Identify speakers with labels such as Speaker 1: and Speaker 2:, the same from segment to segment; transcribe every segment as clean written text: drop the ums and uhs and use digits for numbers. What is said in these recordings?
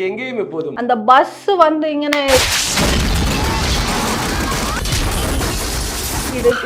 Speaker 1: எங்கேயும் எப்போதும்
Speaker 2: அந்த பஸ் வந்து இങ്ങനെ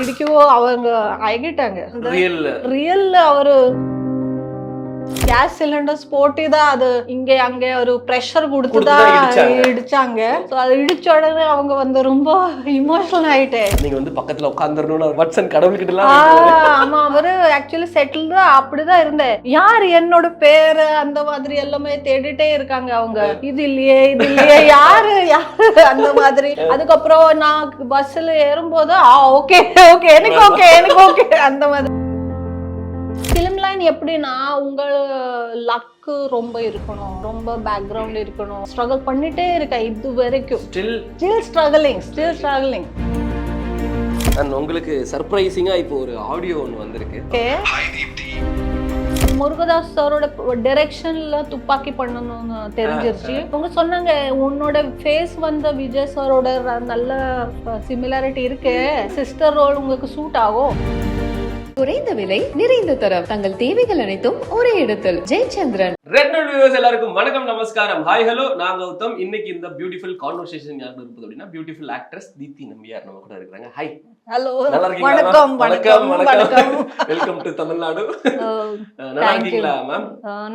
Speaker 2: இடிக்கவோ அவங்க ஆகிட்டாங்க. ரியல் அவரு கேஸ் சிலிண்டர்ஸ் போட்டுதான் அது இங்க அங்க ஒரு பிரஷர் கொடுத்துதான் இடிச்சாங்க. அது இடிச்ச உடனே அவங்க வந்து ரொம்ப இமோஷனல் ஆயிட்டேன்.
Speaker 1: நீங்க வந்து பக்கத்துல உட்கார்ந்துடணும் வாட்சன் கடவுள்கிட்ட.
Speaker 2: ஆமா, அவரு ஆக்சுவலி செட்டில்டு அப்படிதான் இருந்தேன். யார் என்னோட பேரு அந்த மாதிரி எல்லாமே தேடிட்டே இருக்காங்க அவங்க. இது இல்லையே யாரு அந்த மாதிரி. அதுக்கப்புறம் நான் பஸ்ல ஏறும்போது ஓகே எனக்கு ஓகே அந்த மாதிரி. ஃபிலிம் லைன் எப்படின்னா உங்க லக்கு ரொம்ப இருக்கணும், ரொம்ப பேக்ரவுண்ட் இருக்கணும். ஸ்ட்ரகிள் பண்ணிட்டே இருக்கேன் இது வரைக்கும். Still struggling.
Speaker 1: உங்களுக்கு சர்ப்ரைசிங்கா இப்போ ஒரு ஆடியோ ஒன்று வந்திருக்கு.
Speaker 2: முருகதாஸ் சாரோட டைரக்ஷன்ல துப்பாக்கி பண்ணணும்னு தெரிஞ்சிருச்சு. அவங்க சொன்னாங்க உன்னோட ஃபேஸ் வந்து விஜய் சாரோட நல்ல சிமிலாரிட்டி இருக்கு, சிஸ்டர் ரோல் உங்களுக்கு சூட் ஆகும்.
Speaker 3: குறைந்த விலை நிறைந்த தரம், தங்கள் தேவைகள் அனைத்தும் ஒரே இடத்தில். ஜெயச்சந்திரன்.
Speaker 1: ரெட் நோட் வியூவர்ஸ் எல்லாருக்கும் வணக்கம், நமஸ்காரம், ஹாய் ஹலோ. நான் கௌதம். இன்னைக்கு இந்த பியூட்டிஃபுல் கான்வர்சேஷன் யார் இருப்பது அப்படின்னா பியூட்டிஃபுல் ஆக்ட்ரஸ் தீப்தி நம்பியார் நம்ம கூட இருக்காங்க. ஹாய்.
Speaker 2: ஹலோ.
Speaker 1: வணக்கம். Welcome to Tamil Nadu. நல்லா இருக்கீங்களா மேம்?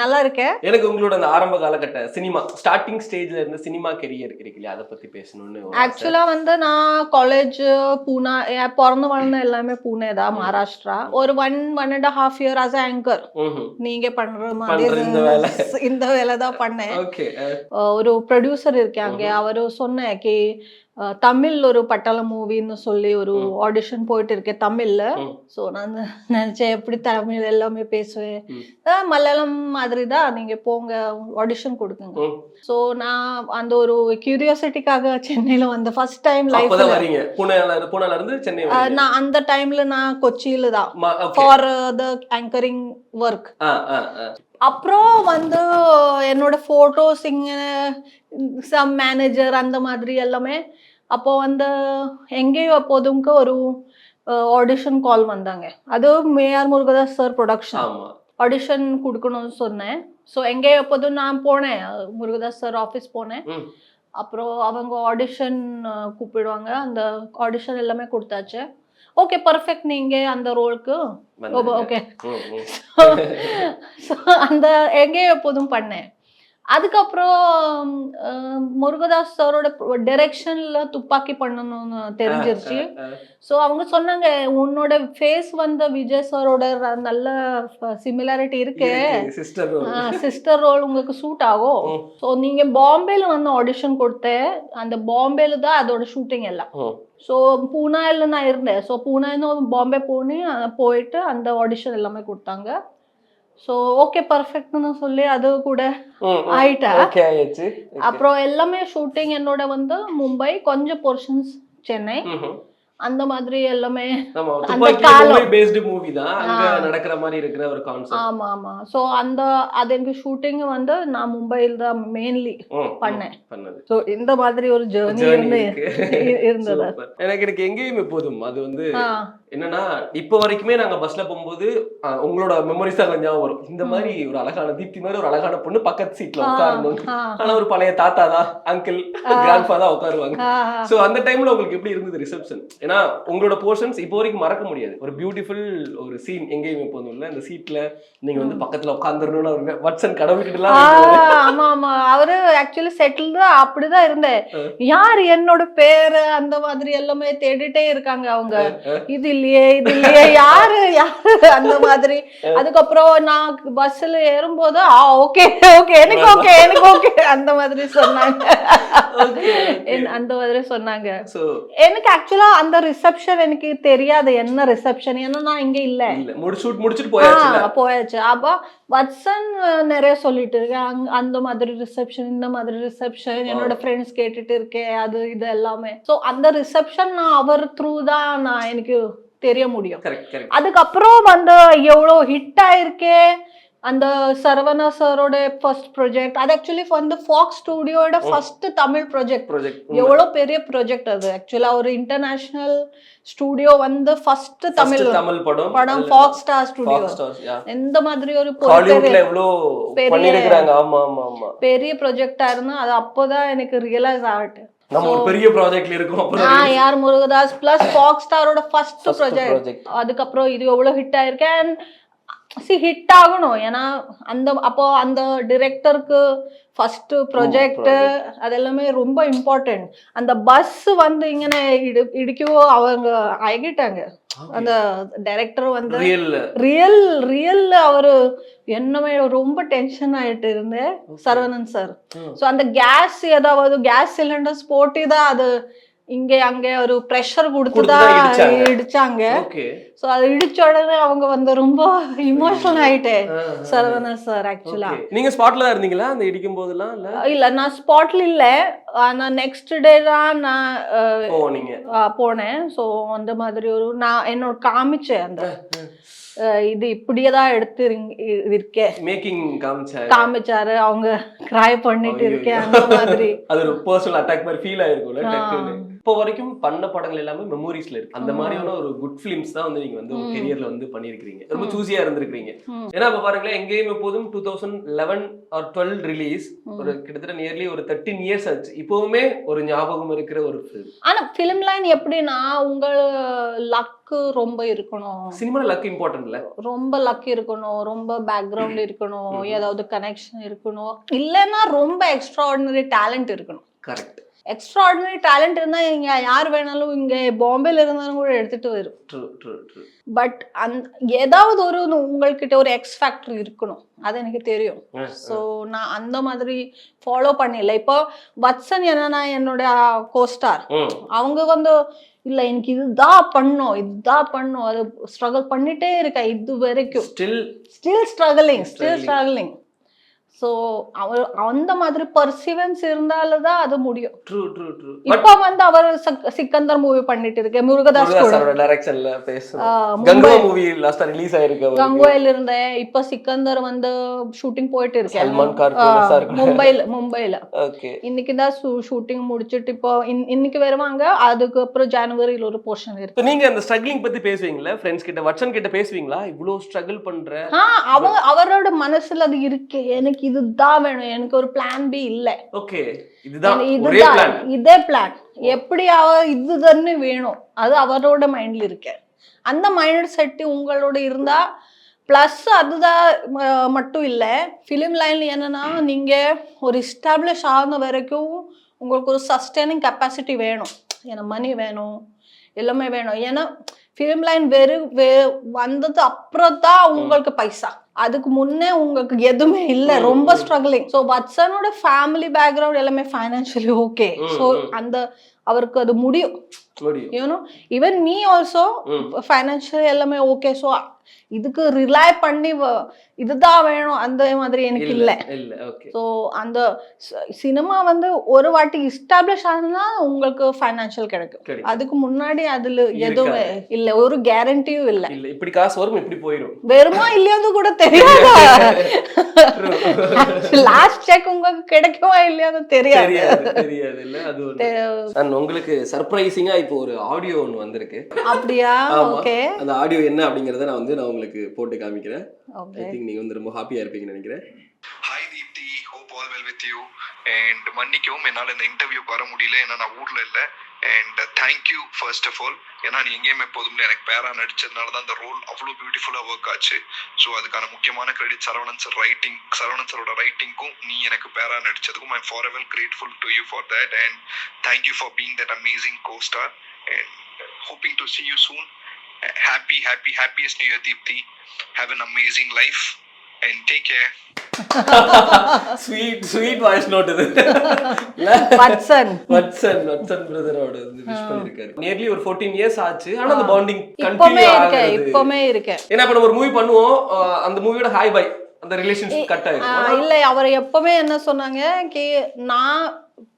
Speaker 2: நல்லா இருக்கேன்.
Speaker 1: எனக்கு உங்களோட அந்த ஆரம்ப காலகட்ட சினிமா ஸ்டார்டிங் ஸ்டேஜ்ல இருந்து சினிமா கெரியர் இருக்குல்ல, அதை பத்தி பேசணும்னு.
Speaker 2: ஆக்சுவலா வந்து நான் காலேஜ் பூனா, பிறந்து வளர்ந்த எல்லாமே பூனே தான், மகாராஷ்டிரா. ஒரு 1.5 year as ஆங்கர் நீங்க பண்ற மாதிரி இந்த வேலை தான் பண்ணேன். ஒரு ப்ரொடியூசர் இருக்காங்க, அவரு சொன்னேன் கி தமிழ் ஒரு பட்டாள மூவின்னு சொல்லி ஒரு ஆடிஷன் போயிட்டு இருக்கேன் தமிழ்ல. ஸோ நான் நினைச்சேன் எப்படி தமிழ் எல்லாமே பேசுவேன், மலையாளம் மாதிரி தான், நீங்க போங்க ஆடிஷன் கொடுக்குங்க. ஸோ நான் அந்த ஒரு கியூரியாசிட்டிக்காக சென்னையில வந்து ஃபர்ஸ்ட் டைம் லைஃப்ல. நான் அந்த டைம்ல நான் கொச்சியில தான் ஃபார் த ஆங்கரிங் ஒர்க். அப்புறம் வந்து என்னோட போட்டோஸ் இங்க சம் மேனேஜர் அந்த மாதிரி எல்லாமே. அப்போ வந்து எங்கேயோ அப்போதுக்கு ஒரு ஆடிஷன் கால் வந்தாங்க. அது மேஆர் முருகதாஸ் சார் ப்ரொடக்ஷன். ஆடிஷன் கொடுக்கணும்னு சொன்னேன். ஸோ எங்கேயோ அப்போதும் நான் போனேன், முருகதாஸ் சார் ஆஃபீஸ் போனேன். அப்புறம் அவங்க ஆடிஷன் கூப்பிடுவாங்க, அந்த ஆடிஷன் எல்லாமே கொடுத்தாச்சு. ஓகே பர்ஃபெக்ட், நீங்க அந்த ரோலுக்கு ஓகே. அந்த எங்கேயோ எப்போதும் பண்ணேன். அதுக்கப்புறம் முருகதாஸ் சாரோட டைரக்ஷன்ல துப்பாக்கி பண்ணணும்னு தெரிஞ்சிருச்சு. ஸோ அவங்க சொன்னாங்க உன்னோட ஃபேஸ் வந்து விஜய் சாரோட நல்ல சிமிலாரிட்டி இருக்கு, சிஸ்டர் ரோல் உங்களுக்கு சூட் ஆகும். ஸோ நீங்க பாம்பேல வந்து ஆடிஷன் கொடுத்தேன், அந்த பாம்பேல தான் அதோட ஷூட்டிங் எல்லாம். ஸோ பூனாயில் நான் இருந்தேன். ஸோ பூனாயின்னு பாம்பே போயிட்டு அந்த ஆடிஷன் எல்லாமே கொடுத்தாங்க. ஸோ ஓகே பர்ஃபெக்ட்னு சொல்லி அது கூட ஆயிட்டா. அப்புறம் எல்லாமே ஷூட்டிங் என்னோட வந்து மும்பை, கொஞ்சம் போர்ஷன்ஸ் சென்னை, அந்த மாதிரி எல்லாமே. ஆமா. சோ அந்த அது எனக்கு ஷூட்டிங் வந்து நான் மும்பைல தான் மெயின்லி பண்ணேன். சோ இந்த மாதிரி ஒரு ஜர்னி இருந்தது
Speaker 1: எனக்கு. எங்கேயும் எப்போதும் அது வந்து என்னன்னா, இப்ப வரைக்குமே நாங்க பஸ்ல போகும்போது உங்களோட மெமரிஸ் தான் ஞாபகம் வரும். இந்த மாதிரி ஒரு அழகான தீப்தி மாதிரி ஒரு அழகான பொண்ணு பக்கத்து சீட்ல உட்காரணும். ஆனா ஒரு பழைய தாத்தா தான், அங்கிள், கிராண்ட்பா தான் உட்காருவாங்க. சோ அந்த டைம்ல உங்களுக்கு எப்படி இருந்தது ரிசப்ஷன்? ஏன்னா உங்களோட போர்ஷன்ஸ் இப்போ வரைக்கும் மறக்க முடியாது. ஒரு பியூட்டிஃபுல் ஒரு சீன் எங்கேயுமே எப்போதும் இல்ல, அந்த சீட்ல நீங்க வந்து பக்கத்துல உட்காந்துடணும்னு வாட்சன் கடவுள்கிட்ட.
Speaker 2: ஆமா, அவரு ஆக்சுவலி செட்டில்டு அப்படிதான் இருந்தேன். யார் என்னோட பேரு அந்த மாதிரி எல்லாமே தேடிட்டே இருக்காங்க அவங்க. இது இல்லையே யாரு அந்த மாதிரி. அதுக்கப்புறம் நான் பஸ்ல ஏறும்போது ஓகே எனக்கு ஓகே அந்த மாதிரி சொன்னாங்க. அந்த மாதிரி சொன்னாங்க. எனக்கு ஆக்சுவலா அந்த ரிசப்ஷன் எனக்கு தெரியாது என்ன ரிசப்ஷன், ஏன்னா நான் இங்க இல்ல,
Speaker 1: முடிச்சுட்டு
Speaker 2: போயாச்சு. அப்ப வட்சன் நிறைய சொல்லிட்டு இருக்கேன், அந்த மாதிரி ரிசப்ஷன், இந்த மாதிரி ரிசப்ஷன், என்னோட ஃப்ரெண்ட்ஸ் கேட்டுட்டு இருக்கேன், அது இது எல்லாமே. ஸோ அந்த ரிசப்ஷன் நான் அவர் த்ரூ தான் நான் எனக்கு தெரிய முடியும். அதுக்கப்புறம் வந்து எவ்வளோ ஹிட் ஆயிருக்கே, அந்த சரவணா சாரோட ஃபர்ஸ்ட் ப்ராஜெக்ட் அது ஆக்சுவலி வந்து ஃபாக்ஸ் ஸ்டுடியோட ஃபர்ஸ்ட் தமிழ் ப்ராஜெக்ட். எவ்வளோ பெரிய ப்ராஜெக்ட் அது. ஆக்சுவலா ஒரு இன்டர்நேஷனல் ஸ்டுடியோ வந்து ஃபர்ஸ்ட் தமிழ் படம் ஃபாக்ஸ் ஸ்டார் ஸ்டுடியோ. எந்த மாதிரி ஒரு பெரிய ப்ராஜெக்டா இருந்தா அது அப்போதான் எனக்கு ரியலைஸ் ஆகட்டு
Speaker 1: நம்ம ஒரு பெரிய ப்ராஜெக்ட்ல இருக்கோம்.
Speaker 2: யார் முருகதாஸ் பிளஸ் ஃபாக்ஸ் ஸ்டாரோட ஃபர்ஸ்ட் ப்ராஜெக்ட். அதுக்கப்புறம் இது எவ்வளவு ஹிட் ஆயிருக்கேன். ஹிட் ஆகணும். ஏன்னா அப்போ அந்த டிரெக்டருக்கு ஃபர்ஸ்ட் ப்ராஜெக்ட் அதெல்லாமே ரொம்ப இம்பார்ட்டன்ட். அந்த பஸ் வந்து இങ്ങനെ இடிக்கவோ அவங்க ஆகிட்டாங்க. அந்த டைரக்டர் வந்து ரியல் அவரு என்னமே ரொம்ப டென்ஷன் ஆயிட்டு இருந்தேன் சரவணன் சார். ஸோ அந்த கேஸ் ஏதாவது கேஸ் சிலிண்டர்ஸ் போட்டுதான் அது இங்க அங்க ஒரு பிரஷர் கொடுத்துதான் இடிச்சாங்க. சோ அது இடிச்ச உடனே அவங்க வந்து ரொம்ப இமோஷனல் ஆயிட்டேன் சரவணன் சார். ஆக்சுவலா
Speaker 1: நீங்க ஸ்பாட்ல தான் இருந்தீங்களா அந்த இடிக்கும் போதெல்லாம்?
Speaker 2: இல்ல நான் ஸ்பாட்ல இல்ல. நான் நெக்ஸ்ட் டே தான் நான் போனேன். சோ அந்த மாதிரி ஒரு நான் என்னோட காமிச்சேன் அந்த இது இப்படியேதான் எடுத்து இருக்கேன் மேக்கிங் காமிச்சாரு. அவங்க கிரை பண்ணிட்டு இருக்கேன் அந்த மாதிரி.
Speaker 1: அது ஒரு பர்சனல் அட்டாக் மாதிரி ஃபீல் ஆயிருக்கும்ல. இப்போ வரைக்கும் பண்ண படங்கள் எல்லாமே மெமோரிஸ்ல இருக்கு. அந்த மாதிரியான ஒரு குட் ஃபிலிம்ஸ் தான் வந்து நீங்க வந்து உங்க கெரியர்ல வந்து பண்ணிருக்கீங்க. ரொம்ப சூஸியா இருந்திருக்கீங்க. ஏன்னா இப்ப பாருங்களேன் எங்கேயும் எப்போதும் 2011 or 12 ரிலீஸ் ஒரு கிட்டத்தட்ட நியர்லி ஒரு 13 இயர்ஸ் ஆச்சு. இப்பவுமே ஒரு ஞாபகம் இருக்கிற ஒரு ஃபிலிம்.
Speaker 2: ஆனா ஃபிலிம் லைன் எப்படின்னா உங்க லக் ரொம்ப இருக்கணும்.
Speaker 1: சினிமா லக் இம்பார்ட்டன்ட் இல்ல. ரொம்ப
Speaker 2: லக் இருக்கணும், ரொம்ப பேக்ரவுண்ட் இருக்கணும், ஏதாவது கனெக்ஷன் இருக்கணும், இல்லைன்னா ரொம்ப எக்ஸ்ட்ராஆர்டினரி டேலண்ட் இருக்கணும்.
Speaker 1: கரெக்ட்.
Speaker 2: எக்ஸ்ட்ராஆர்டினரி டேலண்ட் இருந்தா இங்க யார் வேணாலும் இங்க பாம்பேல இருந்தாலும் கூட எடுத்துட்டு வரும். பட் ஏதாவது ஒரு உங்கள்கிட்ட ஒரு எக்ஸ் ஃபேக்டர் இருக்கணும். அது எனக்கு தெரியும். ஸோ நான் அந்த மாதிரி ஃபாலோ பண்ணல. இப்போ வத்சன் என்னன்னா என்னோட கோஸ்டார் அவங்க வந்து இல்ல எனக்கு இதுதான் பண்ணும் அது ஸ்ட்ரகிள் பண்ணிட்டே இருக்கா இது வரைக்கும். Still struggling. சோ அந்த மாதிரி பர்சிவன்ஸ் இருந்தால்தான் அது முடியும். இப்ப வந்து அவர் சிக்கந்தர் மூவி பண்ணிட்டு இருக்கு முருகதாஸ்
Speaker 1: டைரக்ஷன்ல கங்குவா மூவி லாஸ்டா ரிலீஸ் ஆயிருக்கு.
Speaker 2: கங்குவாயில இருந்தேன். இப்ப சிக்கந்தர் வந்து ஷூட்டிங் போயிட்டு இருக்கேன் மும்பைல. இன்னைக்குதான் ஷூட்டிங் முடிச்சிட்டு இப்போ இன்னைக்கு வருவாங்க. அதுக்கு அப்புறம் ஜனவரியில ஒரு போர்ஷன் இருக்கு.
Speaker 1: நீங்க அந்த ஸ்ட்ரகிளிங் பத்தி பேசுவீங்களா ஃப்ரெண்ட்ஸ் கிட்ட? வட்சன் கிட்ட பேசுவீங்களா இவ்வளவு ஸ்ட்ரகிள் பண்ற?
Speaker 2: அவரோட மனசுல அது இருக்கு. எனக்கு இதுதான் வேணும், எனக்கு ஒரு பிளான் பி இல்ல.
Speaker 1: ஓகே இதுதான் ஒரே பிளான்,
Speaker 2: இதே பிளான் எப்படி இதுதானே வேணும். அது அவரோட மைண்ட்ல இருக்கு. அந்த மைண்ட் செட் உங்களோட இருந்தா பிளஸ் அதுதான் மட்டும் இல்ல. ஃபிலிம் லைன்ல என்னன்னா நீங்க ஒரு எஸ்டாப்ளிஷ் ஆன வரைக்கும் உங்களுக்கு ஒரு சஸ்டைனிங் கெப்பாசிட்டி வேணும். ஏன்னா மணி வேணும், எல்லாமே வேணும். ஏன்னா ஃபிலிம் லைன் வந்தது அப்புறம் தான் உங்களுக்கு பைசா. அதுக்கு முன்னே உங்களுக்கு எதுவுமே இல்லை. ரொம்ப ஸ்ட்ரகிளிங். ஸோ வத்சனோட ஃபேமிலி பேக்ரவுண்ட் எல்லாமே ஃபைனான்சியலி ஓகே. ஸோ அவருக்கு அது முடியும். ஈவன் மீ ஆல்சோ ஃபைனான்சியலி எல்லாமே ஓகே. ஸோ இதுக்கு ரிலை பண்ணி இதுதான் வேணும் அந்த மாதிரி எனக்கு இல்லை. ஸோ அந்த சினிமா வந்து ஒரு வாட்டி எஸ்டாப்ளிஷ் ஆனா உங்களுக்கு ஃபைனான்சியல் கிடைக்கும். அதுக்கு முன்னாடி அதுல எதுவுமே இல்லை, ஒரு கேரண்டியும் இல்லை.
Speaker 1: இப்படி காசு வரும் இப்படி போயிடும்,
Speaker 2: வருமா இல்லையாவது கூட தெரியாது. லாஸ்ட் செக் உங்களுக்கு கிடைக்குமா இல்லையாவது தெரியாது.
Speaker 1: உங்களுக்கு சர்ப்ரைசிங்கா இப்போ ஒரு ஆடியோ ஒன்று வந்திருக்கு.
Speaker 2: அப்படியா? ஓகே.
Speaker 1: அந்த ஆடியோ என்ன அப்படிங்கறத நான் உங்களுக்கு போட்டு காமிக்கிறேன். ஐ திங்க் நீங்க வந்து ரொம்ப ஹாப்பியா இருப்பீங்கன்னு நினைக்கிறேன்.
Speaker 4: Hi Deepti, hope all well with you. And மன்னிக்கவும் என்னால் இந்த இன்டர்வியூக்கு வர முடியல, ஏன்னா நான் ஊரில் இல்லை. And thank you first of all. ஏன்னா நீ எங்கேயுமே எப்போதும் எனக்கு பேரா நடிச்சதுனால தான் அந்த ரோல் அவ்வளோ பியூட்டிஃபுல்லாக ஒர்க் ஆச்சு. ஸோ அதுக்கான முக்கியமான கிரெடிட் சரவணன் சரோட ரைட்டிங்க்கும் நீ எனக்கு பேரா நடிச்சதுக்கும் I forever grateful to you for that. And thank you for being that amazing co-star. And hoping to see you soon. Happiest New Year, Deepthi. Have an amazing life and take care.
Speaker 1: sweet voice note இது.
Speaker 2: Vatsan
Speaker 1: பிரதரோட wish பண்ணிருக்காரு. nearly ஒரு 14 years ஆச்சு. ஆனா அந்த bonding continue ஆகுது.
Speaker 2: இப்போமே இருக்கு.
Speaker 1: ஏன்னா இப்ப நம்ம ஒரு மூவி பண்ணுவோம், அந்த மூவியோட ஹாய் பை அந்த ரிலேஷன்ஷிப் கட் ஆயிடும்.
Speaker 2: இல்ல அவர் எப்பவுமே என்ன சொன்னாங்க கே நான்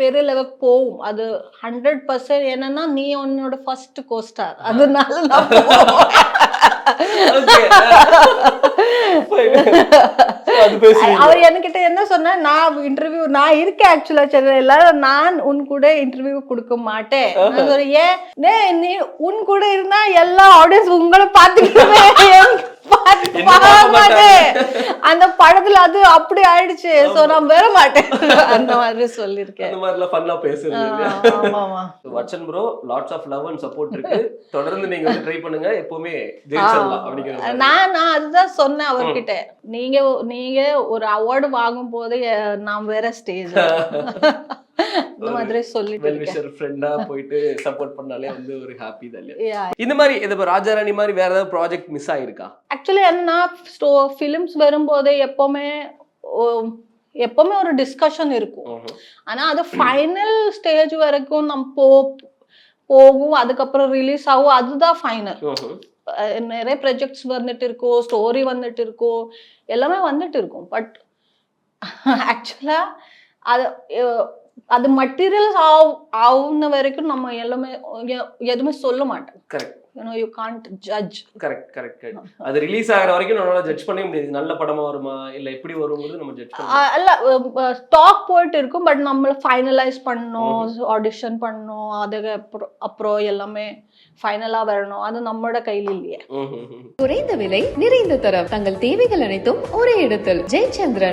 Speaker 2: பெரிய லெவலுக்கு போகும் அது 100%. என்னன்னா நீ உன்னோட ஃபர்ஸ்ட் கோஸ்டார், அதனால நான் அவர் என்கிட்ட என்ன சொன்னா, நான் இருக்கேன் ஆக்சுவலா சென்னையில, நான் உன் கூட இன்டர்வியூ கொடுக்க மாட்டேன். நான் சொல்றேன், ஏன் நீ உன் கூட இருந்தா எல்லா ஆடியன்ஸ் உங்களை பாத்துக்கிட்டு அந்த படத்துல அது அப்படி ஆயிடுச்சு. சோ நான் வர மாட்டேன் அந்த மாதிரி சொல்லிருக்கேன்.
Speaker 1: அந்த மாதிரி ஃபன்னா பேசுறது. Watson bro lots of love and support இருக்கு. தொடர்ந்து நீங்க வந்து ட்ரை பண்ணுங்க, எப்பவுமே ஜெயிச்சிடலாம் அப்படிங்கிற.
Speaker 2: நான் அதுதான் சொன்னேன் அவர்கிட்ட, நீங்க ஒரு அவார்டு வாங்கும் போது நான் வேற ஸ்டேஜ் இந்த மாதிரி சொல்லிட்டு
Speaker 1: ஃப்ரெண்டா போயிட்டு சப்போர்ட் பண்ணாலே வந்து ஒரு ஹாப்பி தான் இல்லையா? இந்த மாதிரி இது ராஜாராணி மாதிரி வேற ஏதாவது ப்ராஜெக்ட் மிஸ் ஆயிருக்கா?
Speaker 2: ஆக்சுவலி என்னன்னா, ஃபிலிம்ஸ் வரும்போது எப்பவுமே ஒரு டிஸ்கஷன் இருக்கும். ஆனா அது ஃபைனல் ஸ்டேஜ் வரைக்கும் நம்ம போகும், அதுக்கப்புறம் ரிலீஸ் ஆகும், அதுதான் ஃபைனல். நிறைய ப்ராஜெக்ட்ஸ் வந்துட்டு இருக்கும், ஸ்டோரி வந்துட்டு இருக்கும், எல்லாமே வந்துட்டு இருக்கும். பட் ஆக்சுவலா அது மெட்டீரியல்ஸ் ஆகுன வரைக்கும் நம்ம எல்லாமே எதுவுமே சொல்ல மாட்டோம்.
Speaker 1: Correct.
Speaker 2: you can't judge.
Speaker 1: Correct. அது ரிலீஸ் ஆகிற வரைக்கும் நம்மளால ஜட்ஜ் பண்ணவே முடியாது, நல்ல படமா வருமா இல்ல எப்படி வரும்ங்கிறது நம்ம ஜட்ஜ் பண்ணலாம்.
Speaker 2: இல்ல ஸ்டாக் போயிட்டு இருக்கும், பட் நம்மள ஃபைனலைஸ் பண்ணணும், ஆடிஷன் பண்ணணும், அதுக்கு அப்புறம் எல்லாமே ஃபைனலா வரணும், அது நம்மளோட கையில இல்லையே.
Speaker 3: குறைந்த விலை நிறைந்த தரம், தங்கள் தேவைகள் அனைத்தும் ஒரே இடத்தில். ஜெயச்சந்திரன்.